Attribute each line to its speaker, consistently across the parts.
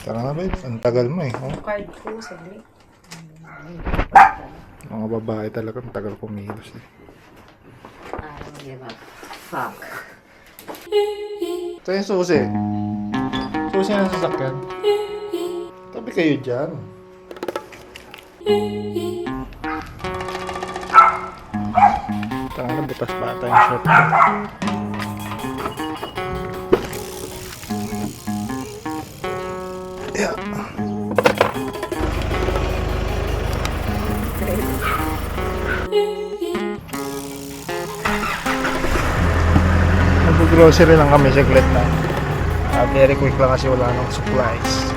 Speaker 1: Tara na babe, ang tagal mo eh. Oh.
Speaker 2: Card ko, saglit.
Speaker 1: Mga babae talaga, ang tagal kumilos eh.
Speaker 2: I don't give a fuck.
Speaker 1: Ito yung susi. Susi ng sasakyan. Tabi kayo dyan. Tara na, butas bata yung short ko. Yeah. Nag-grocery lang kami saglit na. Very quick lang kasi wala nang supplies.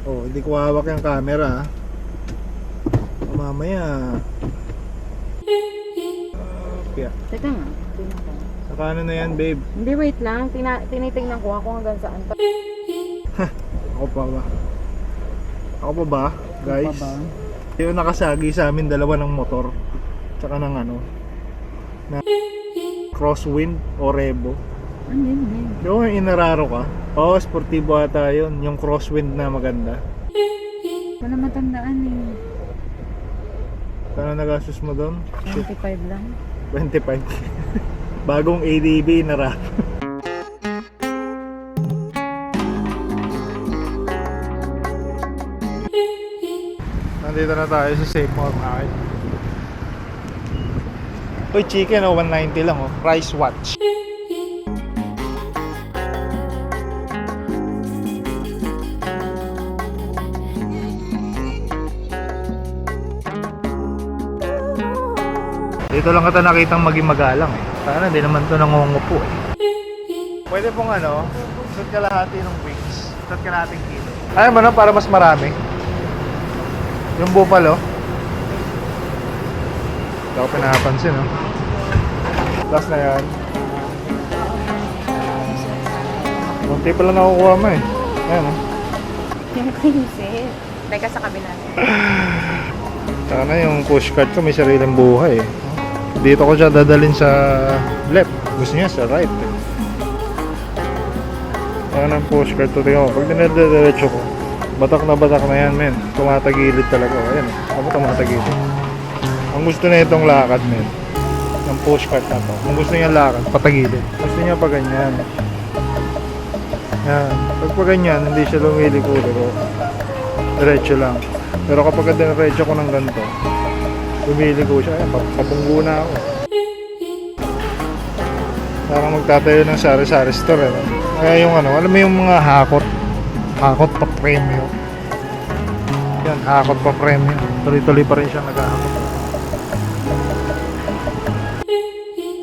Speaker 1: Oh, hindi ko hawak yung camera. Mamaya. Yeah.
Speaker 2: Teka nga, tingnan ko.
Speaker 1: Saka ano na yan, babe?
Speaker 2: Hindi, wait lang. Tinitingnan ko ako hanggang saan.
Speaker 1: Ako pa ba? Ako pa ba, guys?
Speaker 2: Ako pa ba?
Speaker 1: Yung nakasagi sa amin dalawa ng motor. Tsaka ng ano, na crosswind o rebo.
Speaker 2: Ano yun?
Speaker 1: Yung inararo ka? Oo, sportibo ata yun. Yung crosswind na maganda.
Speaker 2: Wala matandaan eh.
Speaker 1: Kano nagastos mo doon?
Speaker 2: 25 lang.
Speaker 1: 25. Bagong ADB inararo. Nandito na tayo sa Save More Market. Uy, chicken oh, 190 lang oh. Price watch. Dito lang kita nakitang maging magalang eh. Sana hindi naman to nangungupo eh. Pwede pong ano, isa't kalahati ng wings. Isa't kalahating kilo. Ayaw mo na para mas marami. Yung buffalo. Hindi ako pinapansin oh. Last na yan. Munti pa lang nakukuha mo eh. Ayan oh.
Speaker 2: Yung princess. Teka sa kabila.
Speaker 1: Sana yung pushcart ko may sariling buhay eh. Dito ko siya dadalhin sa left. Gusto niya sa right eh. Ayan ang pushcart to. Tingnan mo, pag dinadiretso ko, batak na yan men. Tumatagilid talaga. Ayan ako tumatagilid. Ang gusto na itong lakad men, ng pushcart na to. Kung gusto niya lakad, patagilid. Gusto niya pa ganyan. Yan. Pag pa ganyan, hindi siya lumiliko-liko. Diretso lang. Pero kapag diretso ko ng ganito, lumiligo siya. Ayan, papunggo na ako. Parang magtatayo ng sari-sari store eh. Kaya yung ano, alam mo yung mga hakot pa premium. Yan, hakot pa premium. Tuloy-tuloy pa rin siya naghahakot.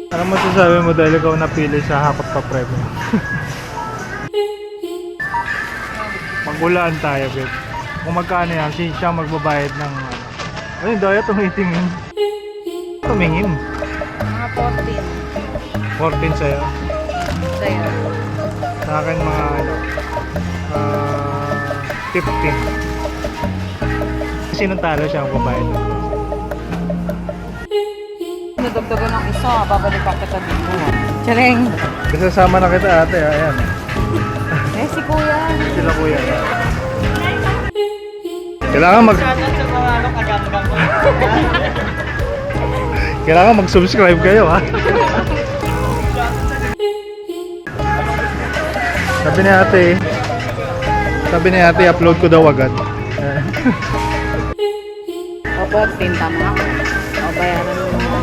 Speaker 1: Ano masasabi mo dahil ikaw napili sa hakot pa premium? Maghulaan tayo, babe. Kung magkano yan, siya magbabayad ng ano yung daya tumitingin? Tumingin.
Speaker 2: Mga 14.
Speaker 1: 14 sa'yo.
Speaker 2: Sa'yo.
Speaker 1: Sa akin mga ano, 15. Sinong talo siya ang babayad?
Speaker 2: Nadagdagan ng isa, babalik pa kita dito. Tsaring!
Speaker 1: Kasama na kita ate, ayan.
Speaker 2: Eh, si kuya.
Speaker 1: Sila kuya. Kailangan Kailangan mag-subscribe kayo ha. Sabi ni ate, upload ko daw agad.
Speaker 2: Opo, tinta mo ako. O, bayaran mo naman.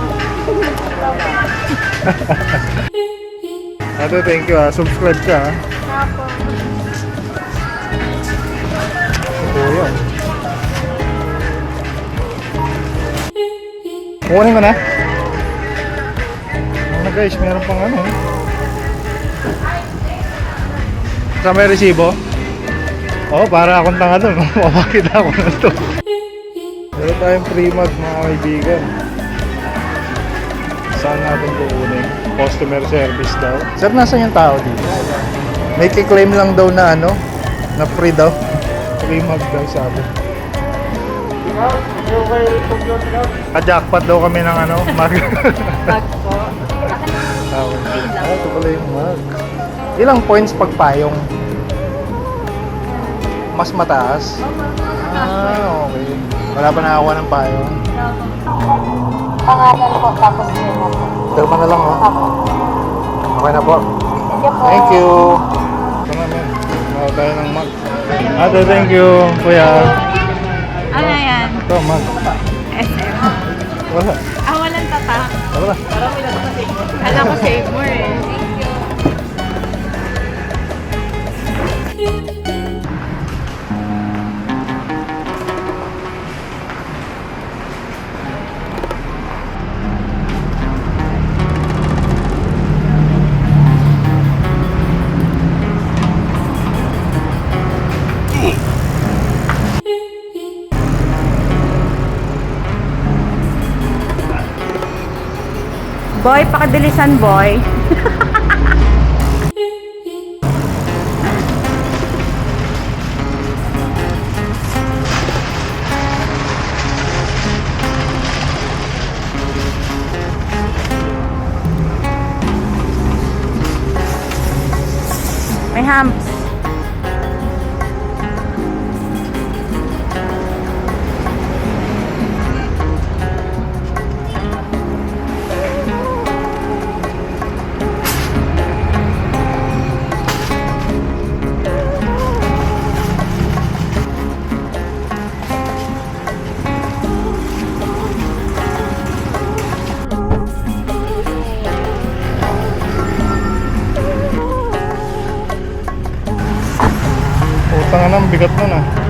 Speaker 1: Ate, thank you ha. Subscribe ka ha.
Speaker 2: Apo.
Speaker 1: Kuya. Kunin ko na. Ano guys, meron pang ano. Sa may resibo? Oo, para akong tanga doon. Mapakita ako na ito. Meron tayong free mag mga kaibigan. Saan natin kukunin? Customer service daw. Sir, nasan yung tao dito? May kiklaim lang daw na ano, na free daw. Free mag daw sabi. Ka-jackpot daw kami ng ano, mag.
Speaker 2: Bag po.
Speaker 1: Ito pala yung mag. Ilang points pag payong? Mas mataas? Ah, okay. Wala pa nakakuha ng payo.
Speaker 2: Pangalan po, tapos yun na po.
Speaker 1: Pero na lang, oh.
Speaker 2: Ako.
Speaker 1: Okay na po.
Speaker 2: Thank you po.
Speaker 1: Thank you. Ito na, men. Makaw tayo ng mag. Ate, thank you, kuya.
Speaker 2: Ano yan?
Speaker 1: Ito, mag.
Speaker 2: SM.
Speaker 1: Wala.
Speaker 2: Walang tatak.
Speaker 1: Wala.
Speaker 2: Kala ko save more eh. Thank you. Boy, pakadilisan boy. May hams.
Speaker 1: Utang na ng bigat nun, ah.